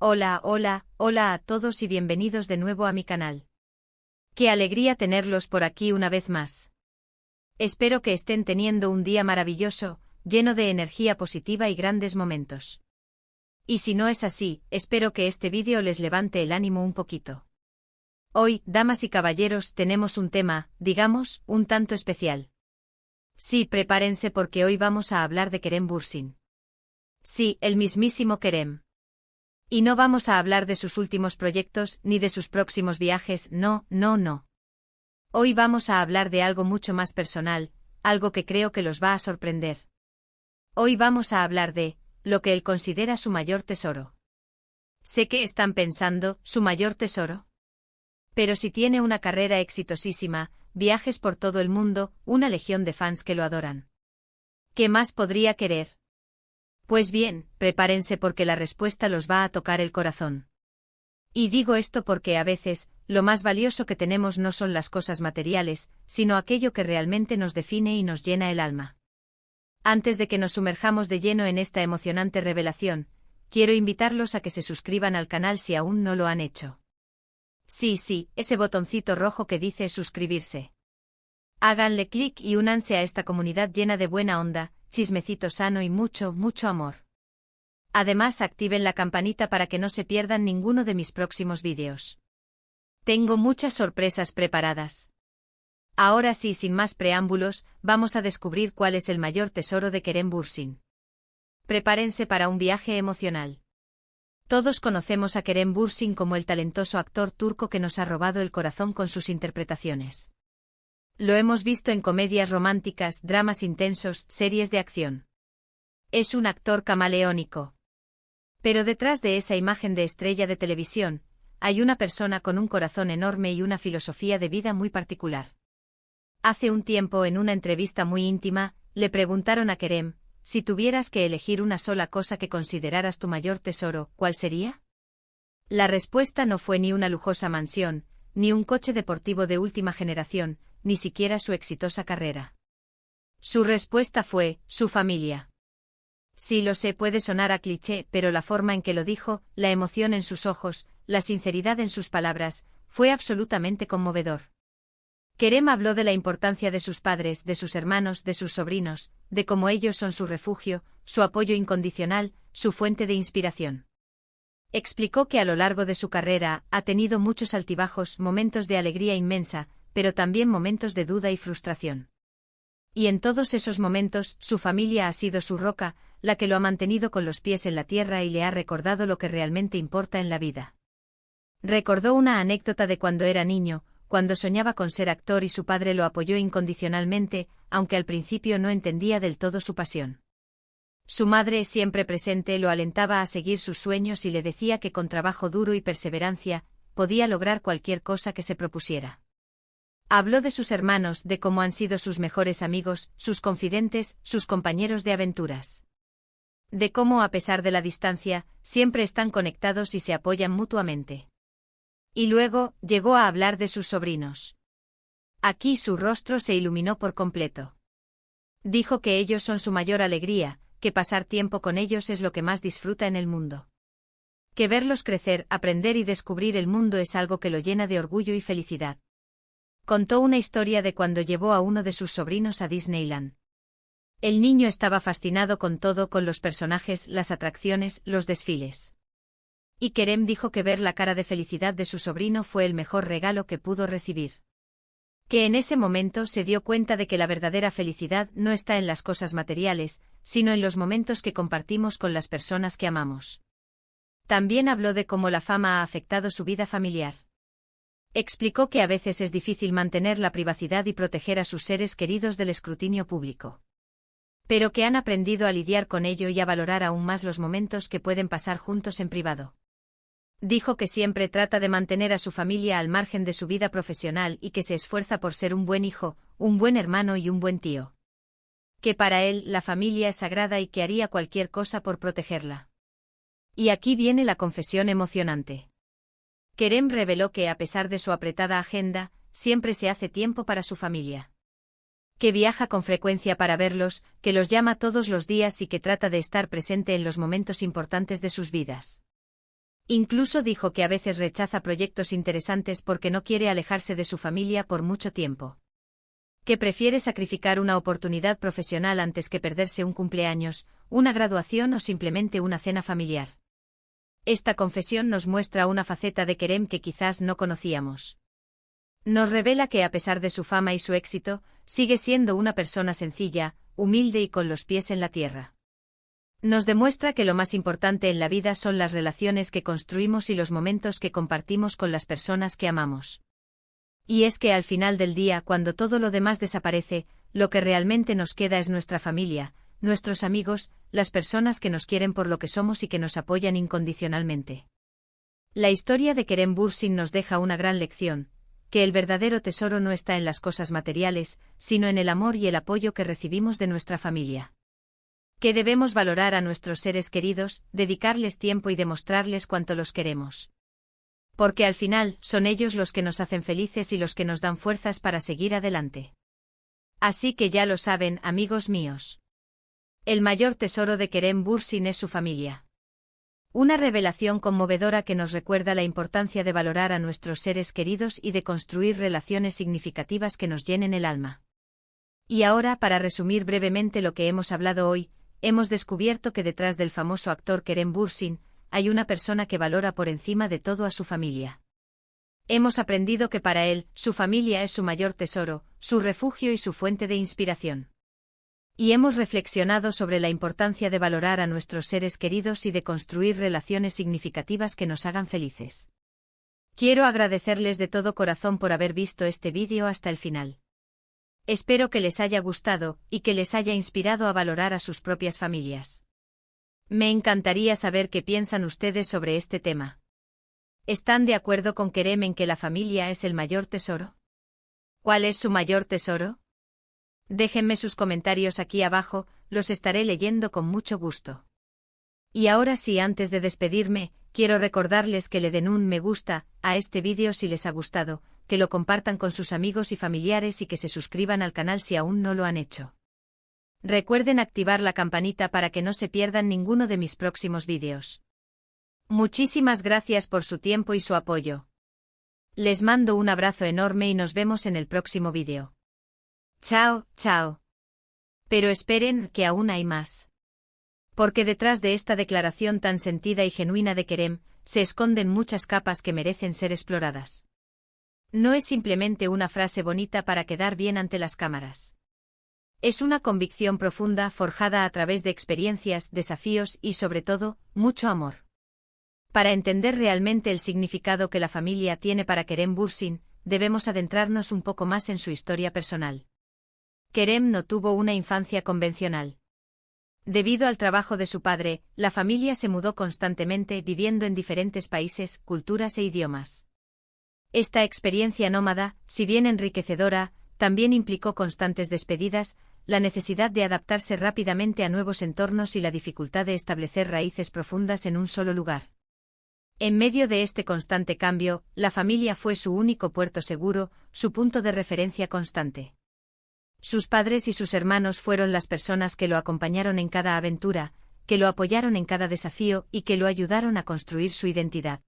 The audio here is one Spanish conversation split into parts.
Hola, hola, hola a todos y bienvenidos de nuevo a mi canal. Qué alegría tenerlos por aquí una vez más. Espero que estén teniendo un día maravilloso, lleno de energía positiva y grandes momentos. Y si no es así, espero que este vídeo les levante el ánimo un poquito. Hoy, damas y caballeros, tenemos un tema, digamos, un tanto especial. Sí, prepárense porque hoy vamos a hablar de Kerem Bürsin. Sí, el mismísimo Kerem. Y no vamos a hablar de sus últimos proyectos ni de sus próximos viajes, no, no, no. Hoy vamos a hablar de algo mucho más personal, algo que creo que los va a sorprender. Hoy vamos a hablar de lo que él considera su mayor tesoro. Sé que están pensando, ¿su mayor tesoro? Pero si tiene una carrera exitosísima, viajes por todo el mundo, una legión de fans que lo adoran. ¿Qué más podría querer? Pues bien, prepárense porque la respuesta los va a tocar el corazón. Y digo esto porque a veces, lo más valioso que tenemos no son las cosas materiales, sino aquello que realmente nos define y nos llena el alma. Antes de que nos sumerjamos de lleno en esta emocionante revelación, quiero invitarlos a que se suscriban al canal si aún no lo han hecho. Sí, ese botoncito rojo que dice suscribirse. Háganle clic y únanse a esta comunidad llena de buena onda, chismecito sano y mucho, mucho amor. Además, activen la campanita para que no se pierdan ninguno de mis próximos vídeos. Tengo muchas sorpresas preparadas. Ahora sí, sin más preámbulos, vamos a descubrir cuál es el mayor tesoro de Kerem Bürsin. Prepárense para un viaje emocional. Todos conocemos a Kerem Bürsin como el talentoso actor turco que nos ha robado el corazón con sus interpretaciones. Lo hemos visto en comedias románticas, dramas intensos, series de acción. Es un actor camaleónico. Pero detrás de esa imagen de estrella de televisión, hay una persona con un corazón enorme y una filosofía de vida muy particular. Hace un tiempo, en una entrevista muy íntima, le preguntaron a Kerem, si tuvieras que elegir una sola cosa que consideraras tu mayor tesoro, ¿cuál sería? La respuesta no fue ni una lujosa mansión, ni un coche deportivo de última generación, ni siquiera su exitosa carrera. Su respuesta fue, su familia. Sí, lo sé, puede sonar a cliché, pero la forma en que lo dijo, la emoción en sus ojos, la sinceridad en sus palabras, fue absolutamente conmovedor. Kerem habló de la importancia de sus padres, de sus hermanos, de sus sobrinos, de cómo ellos son su refugio, su apoyo incondicional, su fuente de inspiración. Explicó que a lo largo de su carrera ha tenido muchos altibajos, momentos de alegría inmensa, pero también momentos de duda y frustración. Y en todos esos momentos, su familia ha sido su roca, la que lo ha mantenido con los pies en la tierra y le ha recordado lo que realmente importa en la vida. Recordó una anécdota de cuando era niño, cuando soñaba con ser actor y su padre lo apoyó incondicionalmente, aunque al principio no entendía del todo su pasión. Su madre, siempre presente, lo alentaba a seguir sus sueños y le decía que con trabajo duro y perseverancia, podía lograr cualquier cosa que se propusiera. Habló de sus hermanos, de cómo han sido sus mejores amigos, sus confidentes, sus compañeros de aventuras. De cómo, a pesar de la distancia, siempre están conectados y se apoyan mutuamente. Y luego, llegó a hablar de sus sobrinos. Aquí su rostro se iluminó por completo. Dijo que ellos son su mayor alegría, que pasar tiempo con ellos es lo que más disfruta en el mundo. Que verlos crecer, aprender y descubrir el mundo es algo que lo llena de orgullo y felicidad. Contó una historia de cuando llevó a uno de sus sobrinos a Disneyland. El niño estaba fascinado con todo, con los personajes, las atracciones, los desfiles. Y Kerem dijo que ver la cara de felicidad de su sobrino fue el mejor regalo que pudo recibir. Que en ese momento se dio cuenta de que la verdadera felicidad no está en las cosas materiales, sino en los momentos que compartimos con las personas que amamos. También habló de cómo la fama ha afectado su vida familiar. Explicó que a veces es difícil mantener la privacidad y proteger a sus seres queridos del escrutinio público. Pero que han aprendido a lidiar con ello y a valorar aún más los momentos que pueden pasar juntos en privado. Dijo que siempre trata de mantener a su familia al margen de su vida profesional y que se esfuerza por ser un buen hijo, un buen hermano y un buen tío. Que para él la familia es sagrada y que haría cualquier cosa por protegerla. Y aquí viene la confesión emocionante. Kerem reveló que a pesar de su apretada agenda, siempre se hace tiempo para su familia. Que viaja con frecuencia para verlos, que los llama todos los días y que trata de estar presente en los momentos importantes de sus vidas. Incluso dijo que a veces rechaza proyectos interesantes porque no quiere alejarse de su familia por mucho tiempo. Que prefiere sacrificar una oportunidad profesional antes que perderse un cumpleaños, una graduación o simplemente una cena familiar. Esta confesión nos muestra una faceta de Kerem que quizás no conocíamos. Nos revela que a pesar de su fama y su éxito, sigue siendo una persona sencilla, humilde y con los pies en la tierra. Nos demuestra que lo más importante en la vida son las relaciones que construimos y los momentos que compartimos con las personas que amamos. Y es que al final del día, cuando todo lo demás desaparece, lo que realmente nos queda es nuestra familia, nuestros amigos, las personas que nos quieren por lo que somos y que nos apoyan incondicionalmente. La historia de Kerem Bürsin nos deja una gran lección, que el verdadero tesoro no está en las cosas materiales, sino en el amor y el apoyo que recibimos de nuestra familia. Que debemos valorar a nuestros seres queridos, dedicarles tiempo y demostrarles cuánto los queremos. Porque al final, son ellos los que nos hacen felices y los que nos dan fuerzas para seguir adelante. Así que ya lo saben, amigos míos. El mayor tesoro de Kerem Bürsin es su familia. Una revelación conmovedora que nos recuerda la importancia de valorar a nuestros seres queridos y de construir relaciones significativas que nos llenen el alma. Y ahora, para resumir brevemente lo que hemos hablado hoy, hemos descubierto que detrás del famoso actor Kerem Bürsin, hay una persona que valora por encima de todo a su familia. Hemos aprendido que para él, su familia es su mayor tesoro, su refugio y su fuente de inspiración. Y hemos reflexionado sobre la importancia de valorar a nuestros seres queridos y de construir relaciones significativas que nos hagan felices. Quiero agradecerles de todo corazón por haber visto este vídeo hasta el final. Espero que les haya gustado y que les haya inspirado a valorar a sus propias familias. Me encantaría saber qué piensan ustedes sobre este tema. ¿Están de acuerdo con Kerem en que la familia es el mayor tesoro? ¿Cuál es su mayor tesoro? Déjenme sus comentarios aquí abajo, los estaré leyendo con mucho gusto. Y ahora sí, antes de despedirme, quiero recordarles que le den un me gusta a este vídeo si les ha gustado, que lo compartan con sus amigos y familiares y que se suscriban al canal si aún no lo han hecho. Recuerden activar la campanita para que no se pierdan ninguno de mis próximos vídeos. Muchísimas gracias por su tiempo y su apoyo. Les mando un abrazo enorme y nos vemos en el próximo vídeo. Chao, chao. Pero esperen, que aún hay más. Porque detrás de esta declaración tan sentida y genuina de Kerem, se esconden muchas capas que merecen ser exploradas. No es simplemente una frase bonita para quedar bien ante las cámaras. Es una convicción profunda forjada a través de experiencias, desafíos y, sobre todo, mucho amor. Para entender realmente el significado que la familia tiene para Kerem Bürsin, debemos adentrarnos un poco más en su historia personal. Kerem no tuvo una infancia convencional. Debido al trabajo de su padre, la familia se mudó constantemente, viviendo en diferentes países, culturas e idiomas. Esta experiencia nómada, si bien enriquecedora, también implicó constantes despedidas, la necesidad de adaptarse rápidamente a nuevos entornos y la dificultad de establecer raíces profundas en un solo lugar. En medio de este constante cambio, la familia fue su único puerto seguro, su punto de referencia constante. Sus padres y sus hermanos fueron las personas que lo acompañaron en cada aventura, que lo apoyaron en cada desafío y que lo ayudaron a construir su identidad.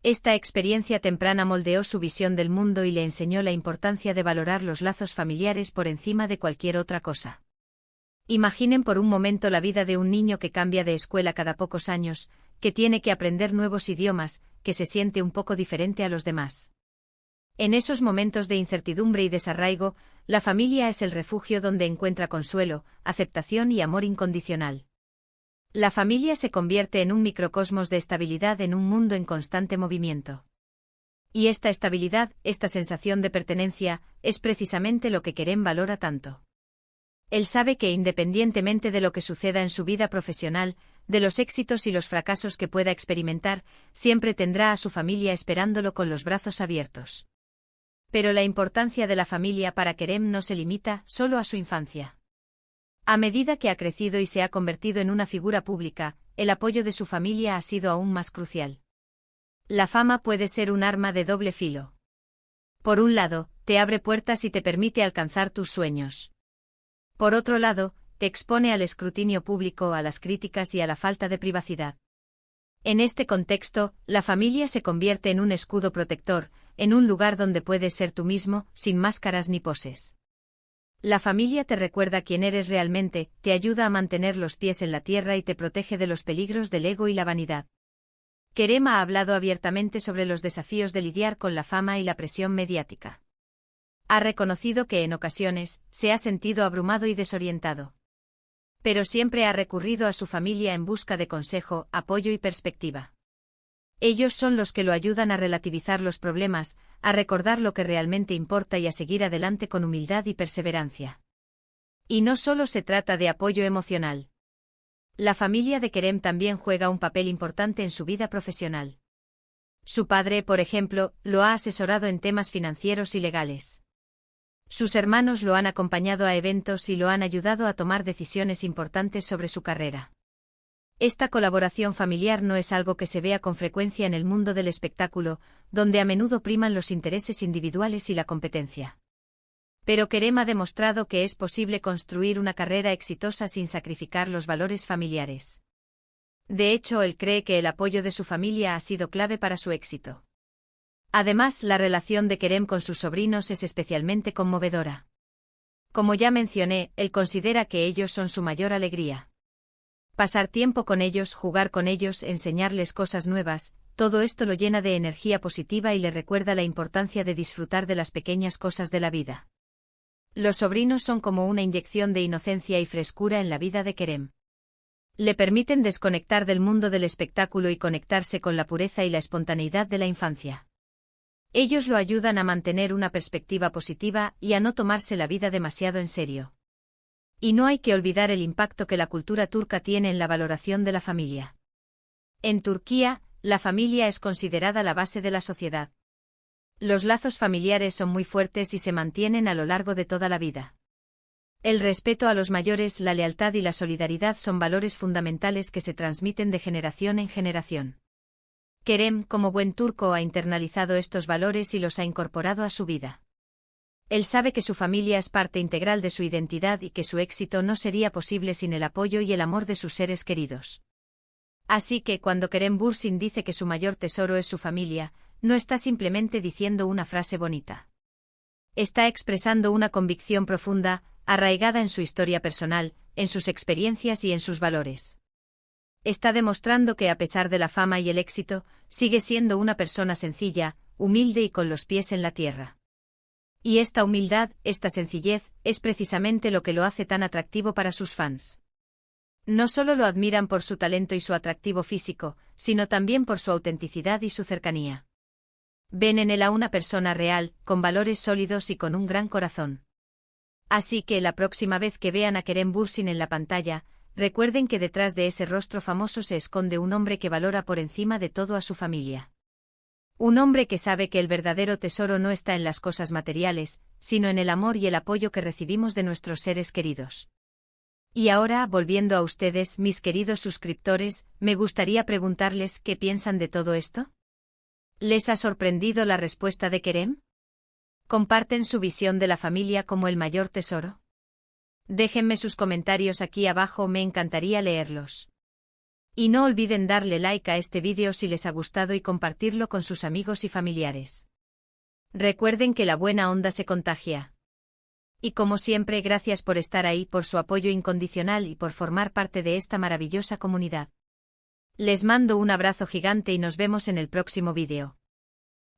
Esta experiencia temprana moldeó su visión del mundo y le enseñó la importancia de valorar los lazos familiares por encima de cualquier otra cosa. Imaginen por un momento la vida de un niño que cambia de escuela cada pocos años, que tiene que aprender nuevos idiomas, que se siente un poco diferente a los demás. En esos momentos de incertidumbre y desarraigo, la familia es el refugio donde encuentra consuelo, aceptación y amor incondicional. La familia se convierte en un microcosmos de estabilidad en un mundo en constante movimiento. Y esta estabilidad, esta sensación de pertenencia, es precisamente lo que Kerem valora tanto. Él sabe que independientemente de lo que suceda en su vida profesional, de los éxitos y los fracasos que pueda experimentar, siempre tendrá a su familia esperándolo con los brazos abiertos. Pero la importancia de la familia para Kerem no se limita solo a su infancia. A medida que ha crecido y se ha convertido en una figura pública, el apoyo de su familia ha sido aún más crucial. La fama puede ser un arma de doble filo. Por un lado, te abre puertas y te permite alcanzar tus sueños. Por otro lado, te expone al escrutinio público, a las críticas y a la falta de privacidad. En este contexto, la familia se convierte en un escudo protector, en un lugar donde puedes ser tú mismo, sin máscaras ni poses. La familia te recuerda quién eres realmente, te ayuda a mantener los pies en la tierra y te protege de los peligros del ego y la vanidad. Kerem ha hablado abiertamente sobre los desafíos de lidiar con la fama y la presión mediática. Ha reconocido que en ocasiones se ha sentido abrumado y desorientado. Pero siempre ha recurrido a su familia en busca de consejo, apoyo y perspectiva. Ellos son los que lo ayudan a relativizar los problemas, a recordar lo que realmente importa y a seguir adelante con humildad y perseverancia. Y no solo se trata de apoyo emocional. La familia de Kerem también juega un papel importante en su vida profesional. Su padre, por ejemplo, lo ha asesorado en temas financieros y legales. Sus hermanos lo han acompañado a eventos y lo han ayudado a tomar decisiones importantes sobre su carrera. Esta colaboración familiar no es algo que se vea con frecuencia en el mundo del espectáculo, donde a menudo priman los intereses individuales y la competencia. Pero Kerem ha demostrado que es posible construir una carrera exitosa sin sacrificar los valores familiares. De hecho, él cree que el apoyo de su familia ha sido clave para su éxito. Además, la relación de Kerem con sus sobrinos es especialmente conmovedora. Como ya mencioné, él considera que ellos son su mayor alegría. Pasar tiempo con ellos, jugar con ellos, enseñarles cosas nuevas, todo esto lo llena de energía positiva y le recuerda la importancia de disfrutar de las pequeñas cosas de la vida. Los sobrinos son como una inyección de inocencia y frescura en la vida de Kerem. Le permiten desconectar del mundo del espectáculo y conectarse con la pureza y la espontaneidad de la infancia. Ellos lo ayudan a mantener una perspectiva positiva y a no tomarse la vida demasiado en serio. Y no hay que olvidar el impacto que la cultura turca tiene en la valoración de la familia. En Turquía, la familia es considerada la base de la sociedad. Los lazos familiares son muy fuertes y se mantienen a lo largo de toda la vida. El respeto a los mayores, la lealtad y la solidaridad son valores fundamentales que se transmiten de generación en generación. Kerem, como buen turco, ha internalizado estos valores y los ha incorporado a su vida. Él sabe que su familia es parte integral de su identidad y que su éxito no sería posible sin el apoyo y el amor de sus seres queridos. Así que cuando Kerem Bürsin dice que su mayor tesoro es su familia, no está simplemente diciendo una frase bonita. Está expresando una convicción profunda, arraigada en su historia personal, en sus experiencias y en sus valores. Está demostrando que a pesar de la fama y el éxito, sigue siendo una persona sencilla, humilde y con los pies en la tierra. Y esta humildad, esta sencillez, es precisamente lo que lo hace tan atractivo para sus fans. No solo lo admiran por su talento y su atractivo físico, sino también por su autenticidad y su cercanía. Ven en él a una persona real, con valores sólidos y con un gran corazón. Así que la próxima vez que vean a Kerem Bürsin en la pantalla, recuerden que detrás de ese rostro famoso se esconde un hombre que valora por encima de todo a su familia. Un hombre que sabe que el verdadero tesoro no está en las cosas materiales, sino en el amor y el apoyo que recibimos de nuestros seres queridos. Y ahora, volviendo a ustedes, mis queridos suscriptores, me gustaría preguntarles qué piensan de todo esto. ¿Les ha sorprendido la respuesta de Kerem? ¿Comparten su visión de la familia como el mayor tesoro? Déjenme sus comentarios aquí abajo, me encantaría leerlos. Y no olviden darle like a este vídeo si les ha gustado y compartirlo con sus amigos y familiares. Recuerden que la buena onda se contagia. Y como siempre, gracias por estar ahí, por su apoyo incondicional y por formar parte de esta maravillosa comunidad. Les mando un abrazo gigante y nos vemos en el próximo vídeo.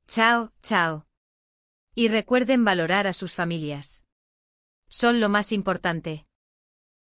Chao, chao. Y recuerden valorar a sus familias. Son lo más importante.